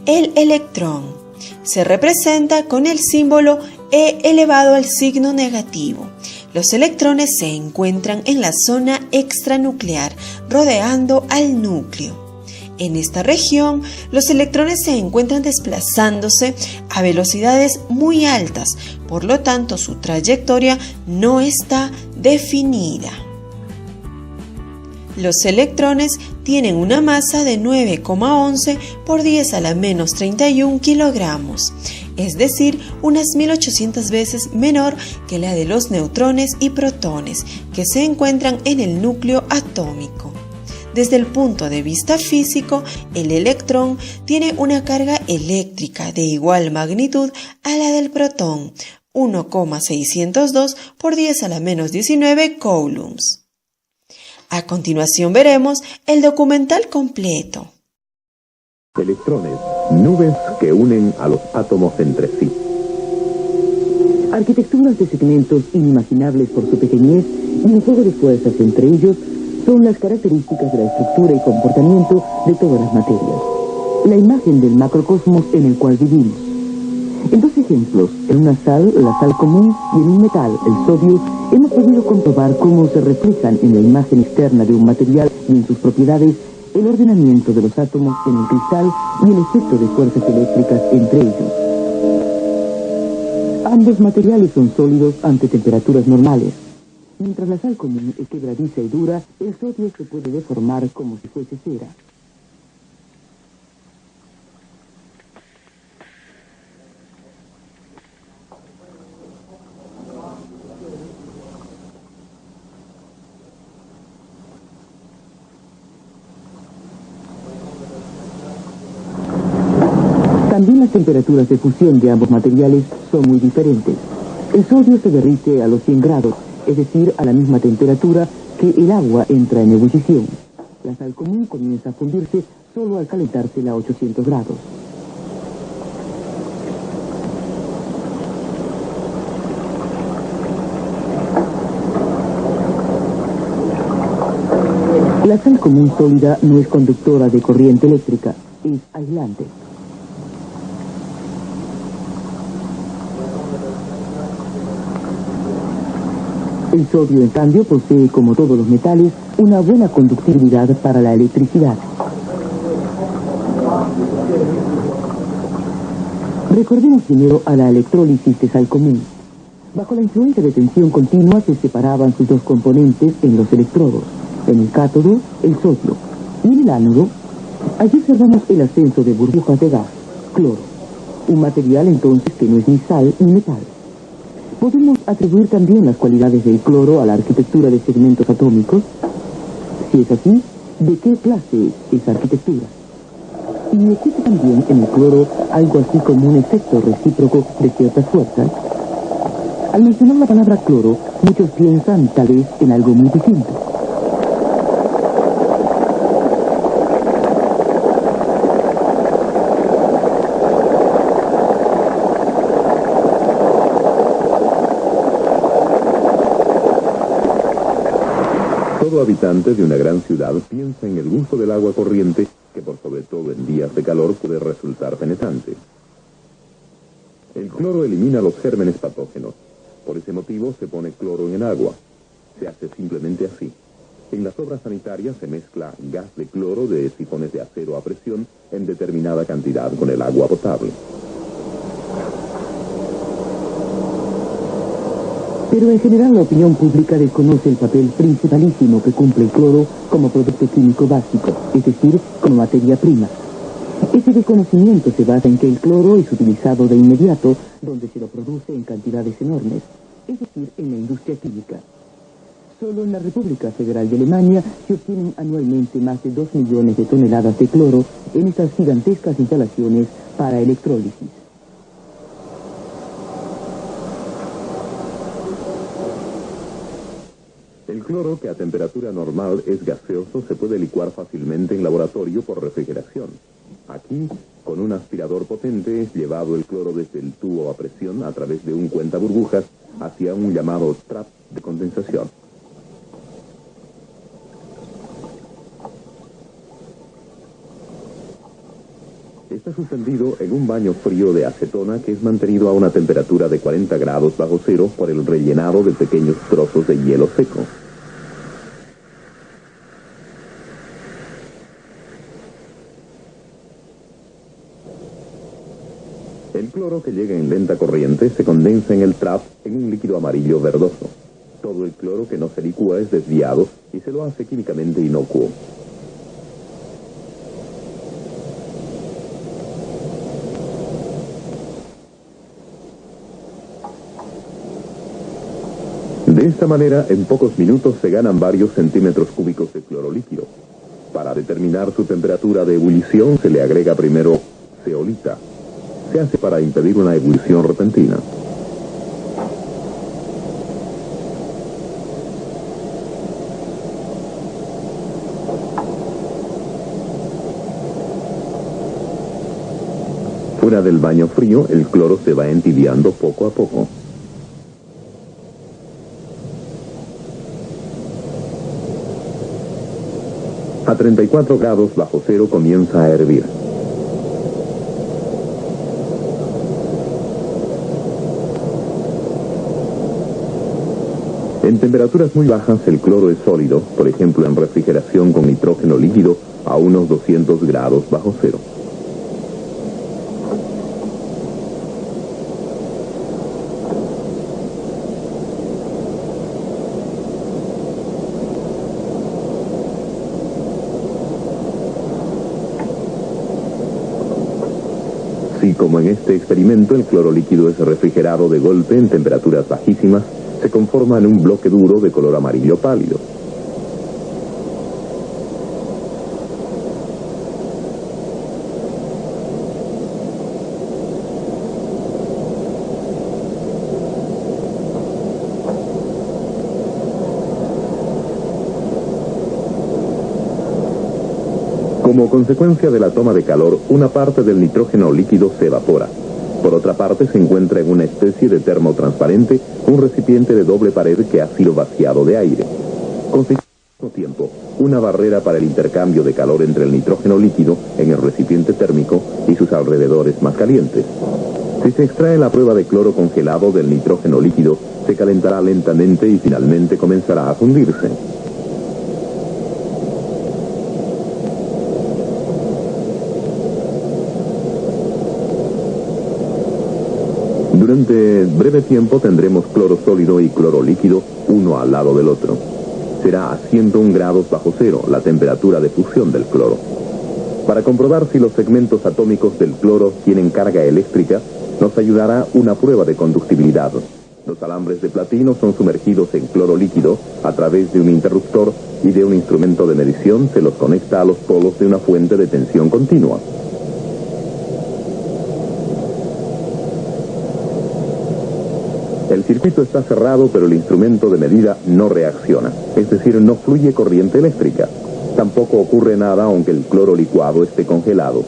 El electrón se representa con el símbolo E elevado al signo negativo. Los electrones se encuentran en la zona extranuclear, rodeando al núcleo. En esta región, los electrones se encuentran desplazándose a velocidades muy altas, por lo tanto su trayectoria no está definida. Los electrones tienen una masa de 9,11 por 10 a la menos 31 kilogramos, es decir, unas 1800 veces menor que la de los neutrones y protones, que se encuentran en el núcleo atómico. Desde el punto de vista físico, el electrón tiene una carga eléctrica de igual magnitud a la del protón, 1,602 por 10 a la menos 19 coulombs. A continuación veremos el documental completo. Electrones, nubes que unen a los átomos entre sí. Arquitecturas de segmentos inimaginables por su pequeñez y un juego de fuerzas entre ellos son las características de la estructura y comportamiento de todas las materias. La imagen del macrocosmos en el cual vivimos. En dos ejemplos, en una sal, la sal común, y en un metal, el sodio, hemos podido comprobar cómo se reflejan en la imagen externa de un material y en sus propiedades el ordenamiento de los átomos en el cristal y el efecto de fuerzas eléctricas entre ellos. Ambos materiales son sólidos ante temperaturas normales. Mientras la sal común es quebradiza y dura, el sodio se puede deformar como si fuese cera. También las temperaturas de fusión de ambos materiales son muy diferentes. El sodio se derrite a los 100 grados, es decir, a la misma temperatura que el agua entra en ebullición. La sal común comienza a fundirse solo al calentarse a 800 grados. La sal común sólida no es conductora de corriente eléctrica, es aislante. El sodio, en cambio, posee, como todos los metales, una buena conductividad para la electricidad. Recordemos primero a la electrólisis de sal común. Bajo la influencia de tensión continua se separaban sus dos componentes en los electrodos. En el cátodo, el sodio. Y en el ánodo, allí observamos el ascenso de burbujas de gas, cloro. Un material, entonces, que no es ni sal ni metal. ¿Podemos atribuir también las cualidades del cloro a la arquitectura de segmentos atómicos? Si es así, ¿de qué clase es esa arquitectura? ¿Y existe también en el cloro algo así como un efecto recíproco de ciertas fuerzas? Al mencionar la palabra cloro, muchos piensan tal vez en algo muy distinto. Todo habitante de una gran ciudad piensa en el gusto del agua corriente, que por sobre todo en días de calor puede resultar penetrante. El cloro elimina los gérmenes patógenos. Por ese motivo se pone cloro en el agua. Se hace simplemente así. En las obras sanitarias se mezcla gas de cloro de sifones de acero a presión en determinada cantidad con el agua potable. Pero en general la opinión pública desconoce el papel principalísimo que cumple el cloro como producto químico básico, es decir, como materia prima. Ese desconocimiento se basa en que el cloro es utilizado de inmediato donde se lo produce en cantidades enormes, es decir, en la industria química. Solo en la República Federal de Alemania se obtienen anualmente más de 2 millones de toneladas de cloro en estas gigantescas instalaciones para electrólisis. El cloro, que a temperatura normal es gaseoso, se puede licuar fácilmente en laboratorio por refrigeración. Aquí, con un aspirador potente, es llevado el cloro desde el tubo a presión a través de un cuentaburbujas hacia un llamado trap de condensación. Está suspendido en un baño frío de acetona que es mantenido a una temperatura de 40 grados bajo cero por el rellenado de pequeños trozos de hielo seco. El cloro que llega en lenta corriente se condensa en el trap en un líquido amarillo verdoso. Todo el cloro que no se licúa es desviado y se lo hace químicamente inocuo. De esta manera, en pocos minutos se ganan varios centímetros cúbicos de cloro líquido. Para determinar su temperatura de ebullición se le agrega primero zeolita. Se hace para impedir una ebullición repentina. Fuera del baño frío, el cloro se va entibiando poco a poco. A 34 grados bajo cero comienza a hervir. En temperaturas muy bajas el cloro es sólido, por ejemplo en refrigeración con nitrógeno líquido a unos 200 grados bajo cero. Así como en este experimento el cloro líquido es refrigerado de golpe en temperaturas bajísimas, se conforma en un bloque duro de color amarillo pálido. Como consecuencia de la toma de calor, una parte del nitrógeno líquido se evapora. Por otra parte, se encuentra en una especie de termo transparente un recipiente de doble pared que ha sido vaciado de aire. Constituye al mismo tiempo una barrera para el intercambio de calor entre el nitrógeno líquido en el recipiente térmico y sus alrededores más calientes. Si se extrae la prueba de cloro congelado del nitrógeno líquido, se calentará lentamente y finalmente comenzará a fundirse. Durante breve tiempo tendremos cloro sólido y cloro líquido, uno al lado del otro. Será a 101 grados bajo cero la temperatura de fusión del cloro. Para comprobar si los segmentos atómicos del cloro tienen carga eléctrica, nos ayudará una prueba de conductibilidad. Los alambres de platino son sumergidos en cloro líquido a través de un interruptor y de un instrumento de medición se los conecta a los polos de una fuente de tensión continua. El circuito está cerrado, pero el instrumento de medida no reacciona, es decir, no fluye corriente eléctrica. Tampoco ocurre nada aunque el cloro licuado esté congelado.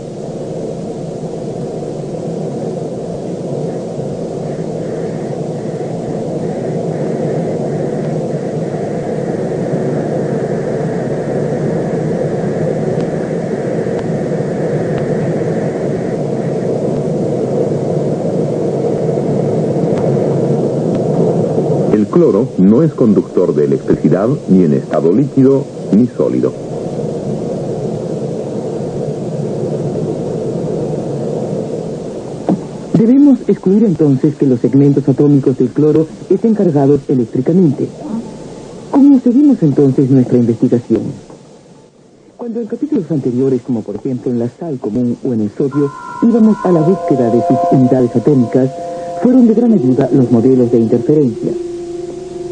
El cloro no es conductor de electricidad ni en estado líquido ni sólido. Debemos excluir entonces que los segmentos atómicos del cloro estén cargados eléctricamente. ¿Cómo seguimos entonces nuestra investigación? Cuando en capítulos anteriores, como por ejemplo en la sal común o en el sodio, íbamos a la búsqueda de sus unidades atómicas, fueron de gran ayuda los modelos de interferencia.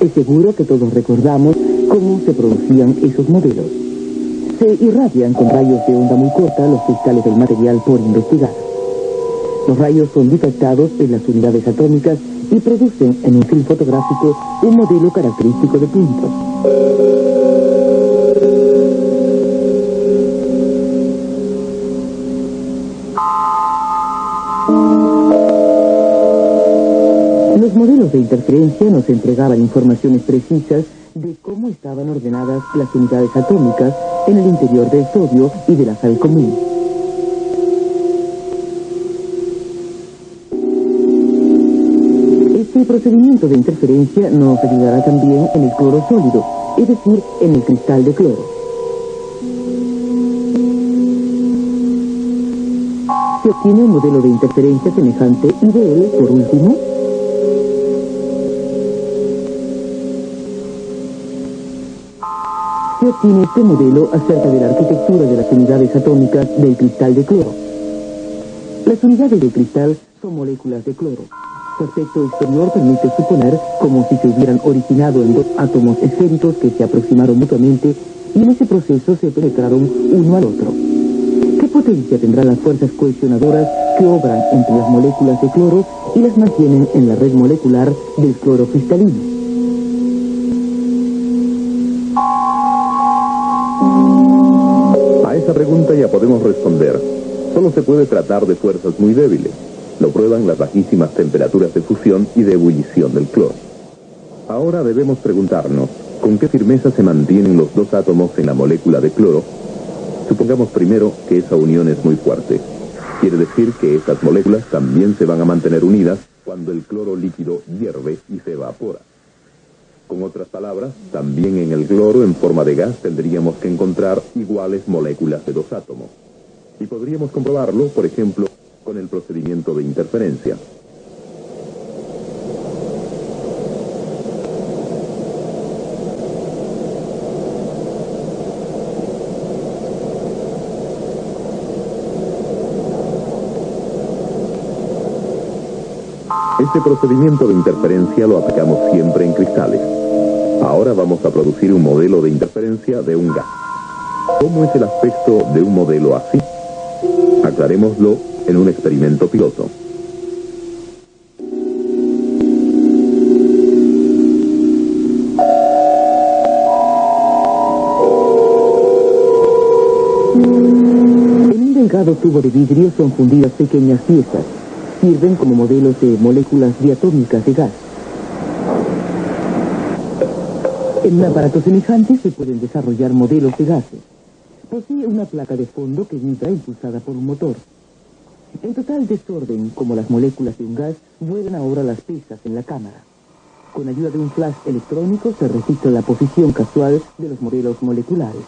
Es seguro que todos recordamos cómo se producían esos modelos. Se irradian con rayos de onda muy corta los cristales del material por investigar. Los rayos son difractados en las unidades atómicas y producen en un film fotográfico un modelo característico de puntos. Los modelos de interferencia nos entregaban informaciones precisas de cómo estaban ordenadas las unidades atómicas en el interior del sodio y de la sal común. Este procedimiento de interferencia nos ayudará también en el cloro sólido, es decir, en el cristal de cloro. Se obtiene un modelo de interferencia semejante y de él, por último, se obtiene este modelo acerca de la arquitectura de las unidades atómicas del cristal de cloro. Las unidades del cristal son moléculas de cloro. Su aspecto exterior permite suponer como si se hubieran originado en dos átomos esféricos que se aproximaron mutuamente y en ese proceso se penetraron uno al otro. ¿Qué potencia tendrán las fuerzas cohesionadoras que obran entre las moléculas de cloro y las mantienen en la red molecular del cloro cristalino? A esa pregunta ya podemos responder. Solo se puede tratar de fuerzas muy débiles. Lo prueban las bajísimas temperaturas de fusión y de ebullición del cloro. Ahora debemos preguntarnos, ¿con qué firmeza se mantienen los dos átomos en la molécula de cloro? Supongamos primero que esa unión es muy fuerte. Quiere decir que esas moléculas también se van a mantener unidas cuando el cloro líquido hierve y se evapora. Con otras palabras, también en el cloro en forma de gas tendríamos que encontrar iguales moléculas de dos átomos. Y podríamos comprobarlo, por ejemplo, con el procedimiento de interferencia. Este procedimiento de interferencia lo aplicamos siempre en cristales. Ahora vamos a producir un modelo de interferencia de un gas. ¿Cómo es el aspecto de un modelo así? Aclarémoslo en un experimento piloto. En un delgado tubo de vidrio son fundidas pequeñas piezas. Sirven como modelos de moléculas diatómicas de gas. En un aparato semejante se pueden desarrollar modelos de gases. Posee una placa de fondo que vibra impulsada por un motor. En total desorden, como las moléculas de un gas, vuelan ahora las piezas en la cámara. Con ayuda de un flash electrónico se registra la posición casual de los modelos moleculares.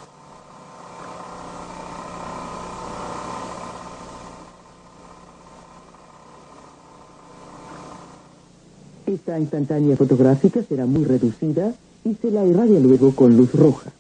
Esta instantánea fotográfica será muy reducida y se la irradia luego con luz roja.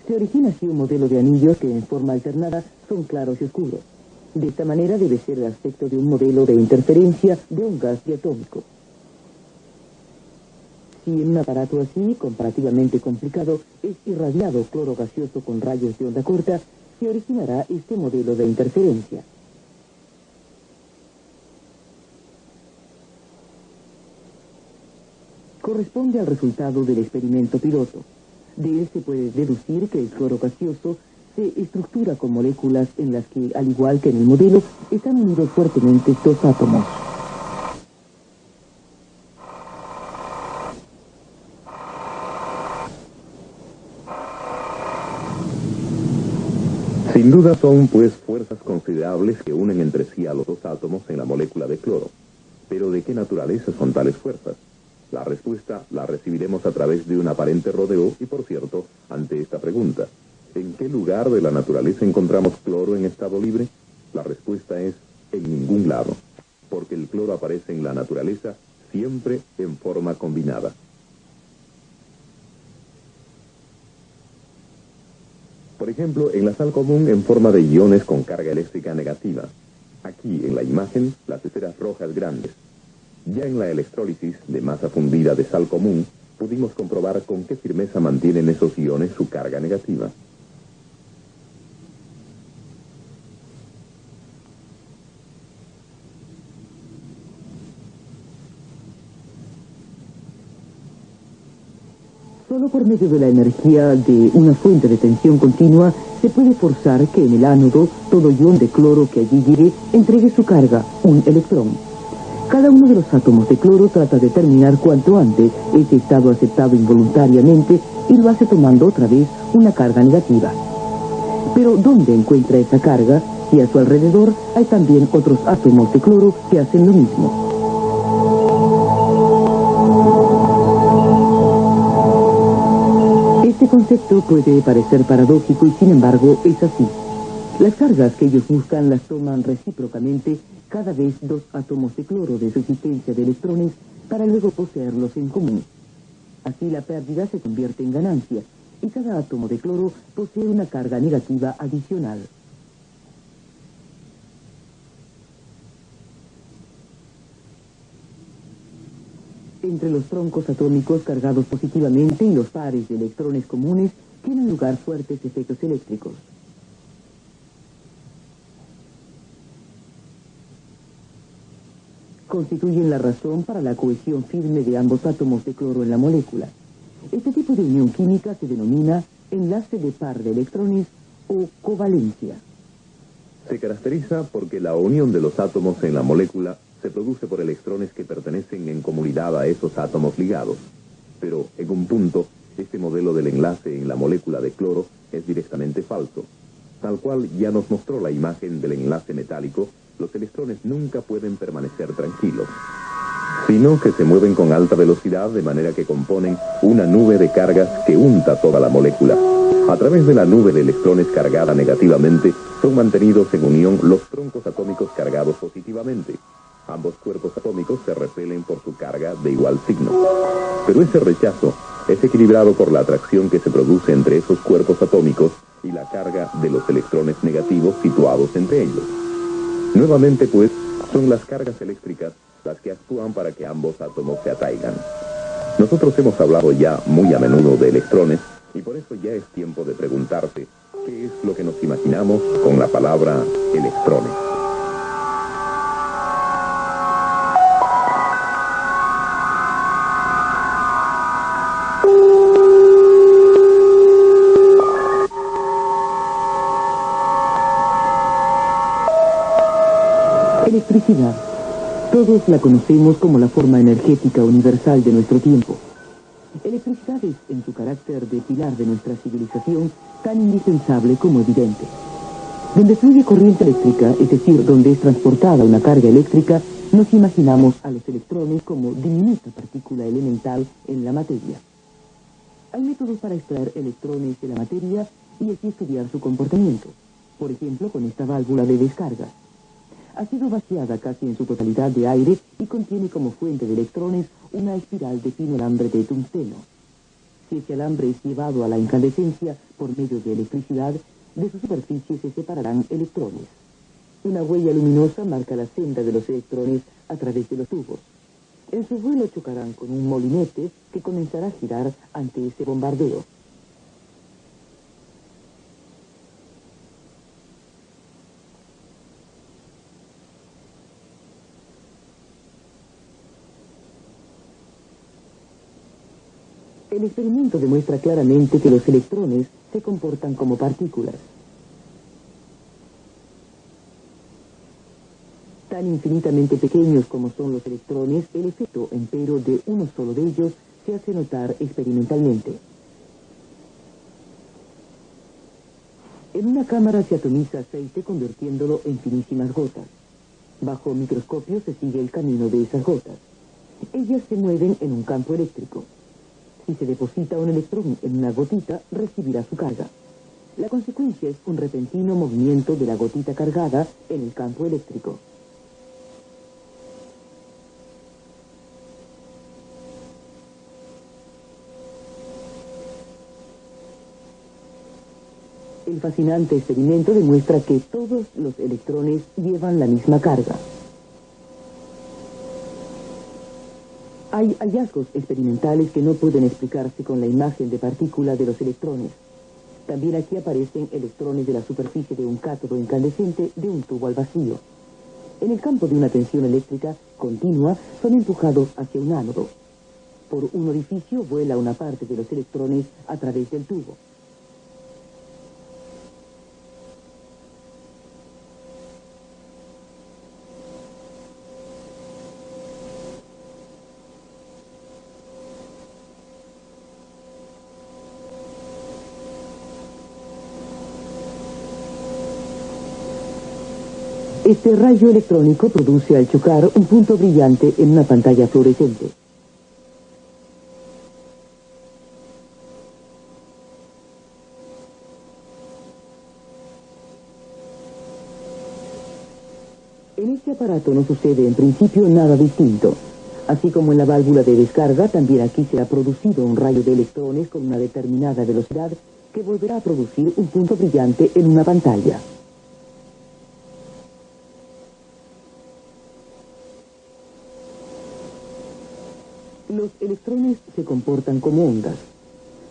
Se origina así un modelo de anillos que en forma alternada son claros y oscuros. De esta manera debe ser el aspecto de un modelo de interferencia de un gas diatómico. Si en un aparato así, comparativamente complicado, es irradiado cloro gaseoso con rayos de onda corta, se originará este modelo de interferencia. Corresponde al resultado del experimento piloto. De él se puede deducir que el cloro gaseoso se estructura con moléculas en las que, al igual que en el modelo, están unidos fuertemente dos átomos. Sin duda son, pues, fuerzas considerables que unen entre sí a los dos átomos en la molécula de cloro. Pero ¿de qué naturaleza son tales fuerzas? La respuesta la recibiremos a través de un aparente rodeo y, por cierto, ante esta pregunta: ¿en qué lugar de la naturaleza encontramos cloro en estado libre? La respuesta es: en ningún lado, porque el cloro aparece en la naturaleza siempre en forma combinada. Por ejemplo, en la sal común en forma de iones con carga eléctrica negativa. Aquí, en la imagen, las esferas rojas grandes. Ya en la electrólisis de masa fundida de sal común, pudimos comprobar con qué firmeza mantienen esos iones su carga negativa. Solo por medio de la energía de una fuente de tensión continua se puede forzar que en el ánodo todo ion de cloro que allí llegue entregue su carga, un electrón. Cada uno de los átomos de cloro trata de terminar cuanto antes ese estado aceptado involuntariamente y lo hace tomando otra vez una carga negativa. Pero ¿dónde encuentra esa carga si a su alrededor hay también otros átomos de cloro que hacen lo mismo? Este concepto puede parecer paradójico y sin embargo es así. Las cargas que ellos buscan las toman recíprocamente cada vez dos átomos de cloro de su existencia de electrones para luego poseerlos en común. Así la pérdida se convierte en ganancia y cada átomo de cloro posee una carga negativa adicional. Entre los troncos atómicos cargados positivamente y los pares de electrones comunes tienen lugar fuertes efectos eléctricos. Constituyen la razón para la cohesión firme de ambos átomos de cloro en la molécula. Este tipo de unión química se denomina enlace de par de electrones o covalencia. Se caracteriza porque la unión de los átomos en la molécula se produce por electrones que pertenecen en comunidad a esos átomos ligados. Pero, en un punto, este modelo del enlace en la molécula de cloro es directamente falso. Tal cual ya nos mostró la imagen del enlace metálico, los electrones nunca pueden permanecer tranquilos, sino que se mueven con alta velocidad de manera que componen una nube de cargas que unta toda la molécula. A través de la nube de electrones cargada negativamente, son mantenidos en unión los troncos atómicos cargados positivamente. Ambos cuerpos atómicos se repelen por su carga de igual signo. Pero ese rechazo es equilibrado por la atracción que se produce entre esos cuerpos atómicos y la carga de los electrones negativos situados entre ellos. Nuevamente, pues, son las cargas eléctricas las que actúan para que ambos átomos se atraigan. Nosotros hemos hablado ya muy a menudo de electrones y por eso ya es tiempo de preguntarse qué es lo que nos imaginamos con la palabra electrones. Electricidad. Todos la conocemos como la forma energética universal de nuestro tiempo. Electricidad es, en su carácter de pilar de nuestra civilización, tan indispensable como evidente. Donde fluye corriente eléctrica, es decir, donde es transportada una carga eléctrica, nos imaginamos a los electrones como diminuta partícula elemental en la materia. Hay métodos para extraer electrones de la materia y así estudiar su comportamiento. Por ejemplo, con esta válvula de descarga. Ha sido vaciada casi en su totalidad de aire y contiene como fuente de electrones una espiral de fino alambre de tungsteno. Si ese alambre es llevado a la incandescencia por medio de electricidad, de su superficie se separarán electrones. Una huella luminosa marca la senda de los electrones a través de los tubos. En su vuelo chocarán con un molinete que comenzará a girar ante ese bombardeo. El experimento demuestra claramente que los electrones se comportan como partículas. Tan infinitamente pequeños como son los electrones, el efecto, empero, de uno solo de ellos se hace notar experimentalmente. En una cámara se atomiza aceite convirtiéndolo en finísimas gotas. Bajo microscopio se sigue el camino de esas gotas. Ellas se mueven en un campo eléctrico. Si se deposita un electrón en una gotita, recibirá su carga. La consecuencia es un repentino movimiento de la gotita cargada en el campo eléctrico. El fascinante experimento demuestra que todos los electrones llevan la misma carga. Hay hallazgos experimentales que no pueden explicarse con la imagen de partícula de los electrones. También aquí aparecen electrones de la superficie de un cátodo incandescente de un tubo al vacío. En el campo de una tensión eléctrica continua son empujados hacia un ánodo. Por un orificio vuela una parte de los electrones a través del tubo. Este rayo electrónico produce al chocar un punto brillante en una pantalla fluorescente. En este aparato no sucede en principio nada distinto. Así como en la válvula de descarga, también aquí será producido un rayo de electrones con una determinada velocidad que volverá a producir un punto brillante en una pantalla. Los electrones se comportan como ondas.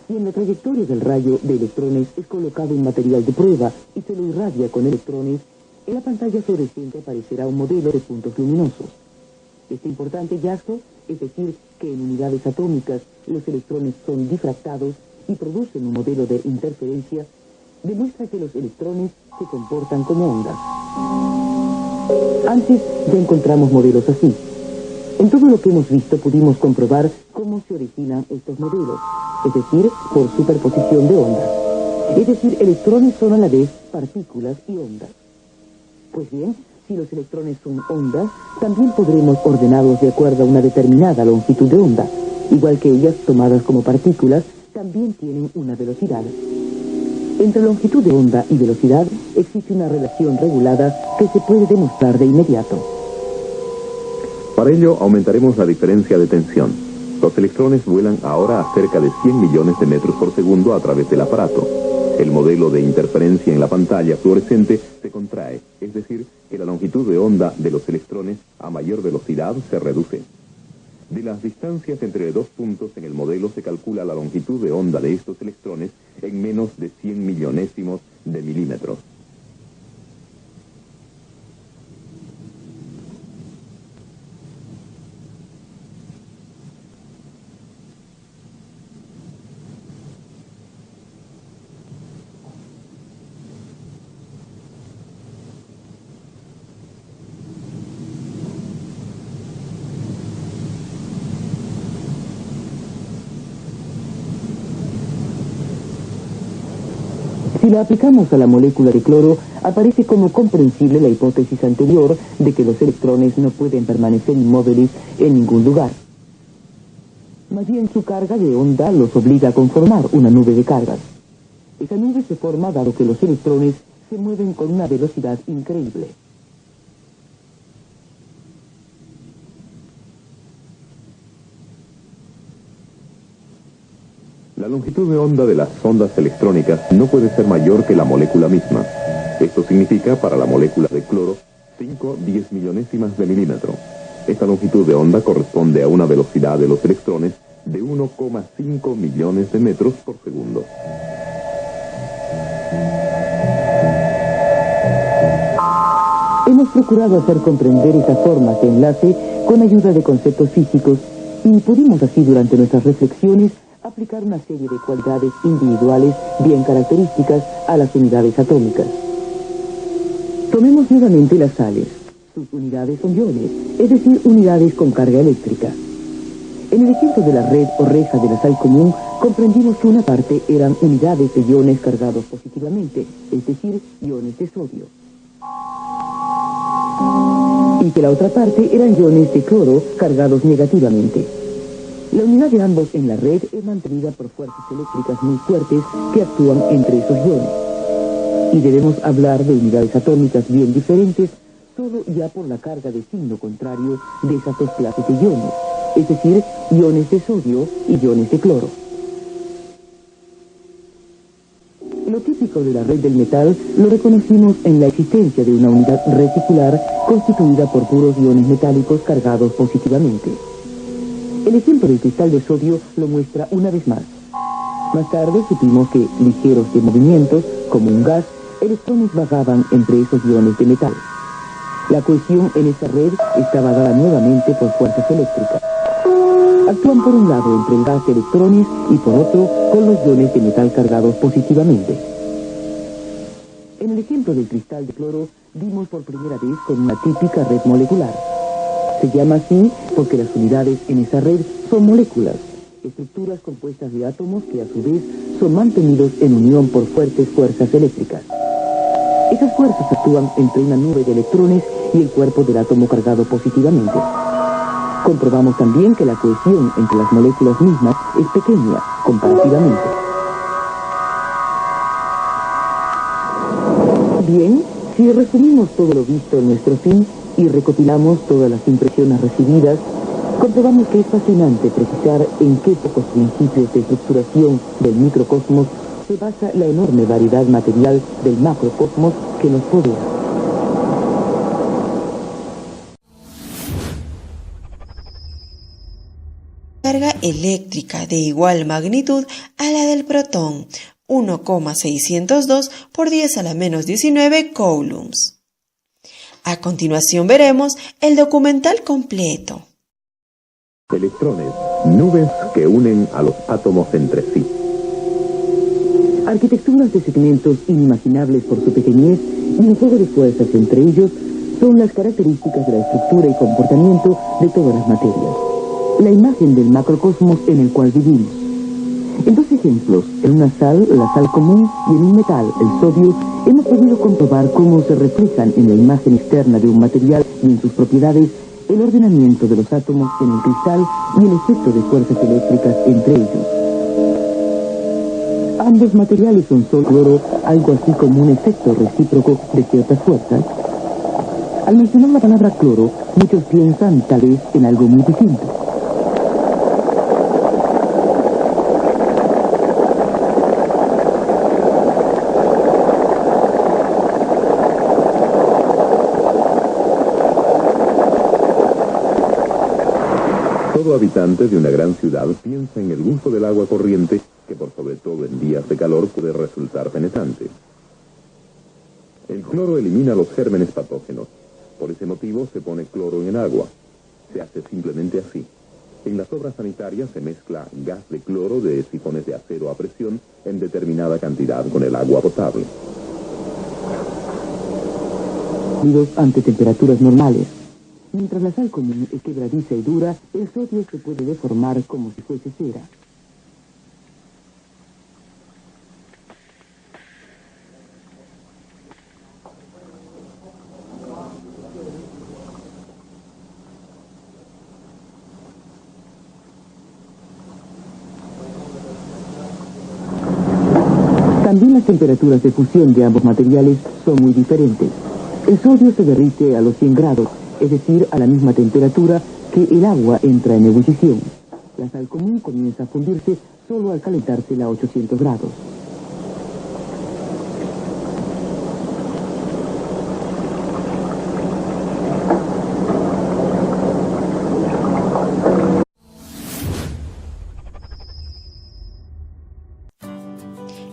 Y en la trayectoria del rayo de electrones es colocado un material de prueba y se lo irradia con electrones, en la pantalla fluorescente aparecerá un modelo de puntos luminosos. Este importante hallazgo, es decir, que en unidades atómicas los electrones son difractados y producen un modelo de interferencia, demuestra que los electrones se comportan como ondas. Antes ya encontramos modelos así. En todo lo que hemos visto pudimos comprobar cómo se originan estos modelos, es decir, por superposición de ondas. Es decir, electrones son a la vez partículas y ondas. Pues bien, si los electrones son ondas, también podremos ordenarlos de acuerdo a una determinada longitud de onda, igual que ellas, tomadas como partículas, también tienen una velocidad. Entre longitud de onda y velocidad existe una relación regulada que se puede demostrar de inmediato. Para ello, aumentaremos la diferencia de tensión. Los electrones vuelan ahora a cerca de 100 millones de metros por segundo a través del aparato. El modelo de interferencia en la pantalla fluorescente se contrae, es decir, que la longitud de onda de los electrones a mayor velocidad se reduce. De las distancias entre dos puntos en el modelo se calcula la longitud de onda de estos electrones en menos de 100 millonésimos de milímetros. Si la aplicamos a la molécula de cloro, aparece como comprensible la hipótesis anterior de que los electrones no pueden permanecer inmóviles en ningún lugar. Más bien su carga de onda los obliga a conformar una nube de cargas. Esa nube se forma dado que los electrones se mueven con una velocidad increíble. La longitud de onda de las ondas electrónicas no puede ser mayor que la molécula misma. Esto significa, para la molécula de cloro, 5/10 millonésimas de milímetro. Esta longitud de onda corresponde a una velocidad de los electrones de 1,5 millones de metros por segundo. Hemos procurado hacer comprender esas formas de enlace con ayuda de conceptos físicos y pudimos así durante nuestras reflexiones aplicar una serie de cualidades individuales bien características a las unidades atómicas. Tomemos nuevamente las sales. Sus unidades son iones, es decir, unidades con carga eléctrica. En el ejemplo de la red o reja de la sal común, comprendimos que una parte eran unidades de iones cargados positivamente, es decir, iones de sodio. Y que la otra parte eran iones de cloro cargados negativamente. La unidad de ambos en la red es mantenida por fuerzas eléctricas muy fuertes que actúan entre esos iones. Y debemos hablar de unidades atómicas bien diferentes solo ya por la carga de signo contrario de esas dos clases de iones, es decir, iones de sodio y iones de cloro. Lo típico de la red del metal lo reconocimos en la existencia de una unidad reticular constituida por puros iones metálicos cargados positivamente. El ejemplo del cristal de sodio lo muestra una vez más. Más tarde supimos que, ligeros de movimientos, como un gas, electrones vagaban entre esos iones de metal. La cohesión en esa red estaba dada nuevamente por fuerzas eléctricas. Actúan por un lado entre el gas de electrones y por otro con los iones de metal cargados positivamente. En el ejemplo del cristal de cloro vimos por primera vez con una típica red molecular. Se llama así porque las unidades en esa red son moléculas, estructuras compuestas de átomos que a su vez son mantenidos en unión por fuertes fuerzas eléctricas. Esas fuerzas actúan entre una nube de electrones y el cuerpo del átomo cargado positivamente. Comprobamos también que la cohesión entre las moléculas mismas es pequeña comparativamente. Bien, si resumimos todo lo visto en nuestro film y recopilamos todas las impresiones recibidas, comprobamos que es fascinante precisar en qué pocos principios de estructuración del microcosmos se basa la enorme variedad material del macrocosmos que nos rodea. Carga eléctrica de igual magnitud a la del protón, 1,602 por 10 a la menos 19 coulombs. A continuación veremos el documental completo. Electrones, nubes que unen a los átomos entre sí. Arquitecturas de segmentos inimaginables por su pequeñez y un juego de fuerzas entre ellos son las características de la estructura y comportamiento de todas las materias. La imagen del macrocosmos en el cual vivimos. En dos ejemplos, en una sal, la sal común, y en un metal, el sodio, hemos podido comprobar cómo se reflejan en la imagen externa de un material y en sus propiedades el ordenamiento de los átomos en el cristal y el efecto de fuerzas eléctricas entre ellos. Ambos materiales son sólido cloro, algo así como un efecto recíproco de ciertas fuerzas. Al mencionar la palabra cloro, muchos piensan tal vez en algo muy distinto. Todo habitante de una gran ciudad piensa en el gusto del agua corriente, que por sobre todo en días de calor puede resultar penetrante. El cloro elimina los gérmenes patógenos. Por ese motivo se pone cloro en el agua. Se hace simplemente así. En las obras sanitarias se mezcla gas de cloro de sifones de acero a presión en determinada cantidad con el agua potable. Ante temperaturas normales. Mientras la sal común es quebradiza y dura, el sodio se puede deformar como si fuese cera. También las temperaturas de fusión de ambos materiales son muy diferentes. El sodio se derrite a los 100 grados, es decir, a la misma temperatura que el agua entra en ebullición. La sal común comienza a fundirse solo al calentarse a 800 grados.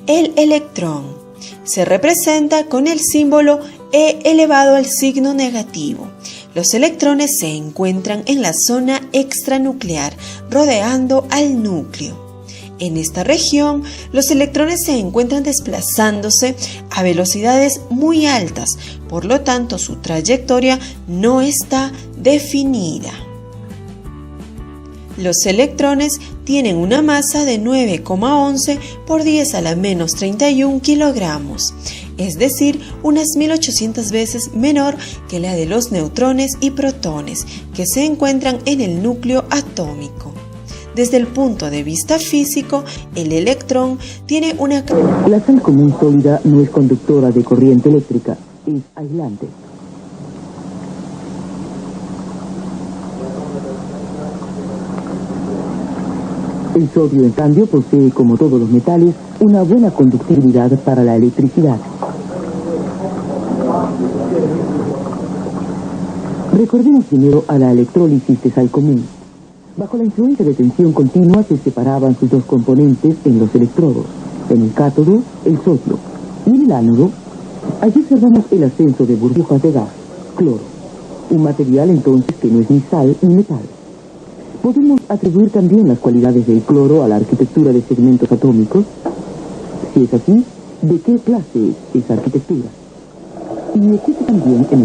El electrón se representa con el símbolo E elevado al signo negativo. Los electrones se encuentran en la zona extranuclear, rodeando al núcleo. En esta región, los electrones se encuentran desplazándose a velocidades muy altas, por lo tanto su trayectoria no está definida. Los electrones tienen una masa de 9,11 por 10 a la menos 31 kilogramos, es decir, unas 1800 veces menor que la de los neutrones y protones, que se encuentran en el núcleo atómico. Desde el punto de vista físico, el electrón tiene una... La sal común sólida no es conductora de corriente eléctrica, es aislante. El sodio, en cambio, posee, como todos los metales, una buena conductividad para la electricidad. Recordemos primero a la electrólisis de sal común. Bajo la influencia de tensión continua se separaban sus dos componentes en los electrodos. En el cátodo, el sodio. Y en el ánodo, allí observamos el ascenso de burbujas de gas, cloro. Un material entonces que no es ni sal ni metal. ¿Podemos atribuir también las cualidades del cloro a la arquitectura de segmentos atómicos? Si es así, ¿de qué clase es esa arquitectura? Y existe también en el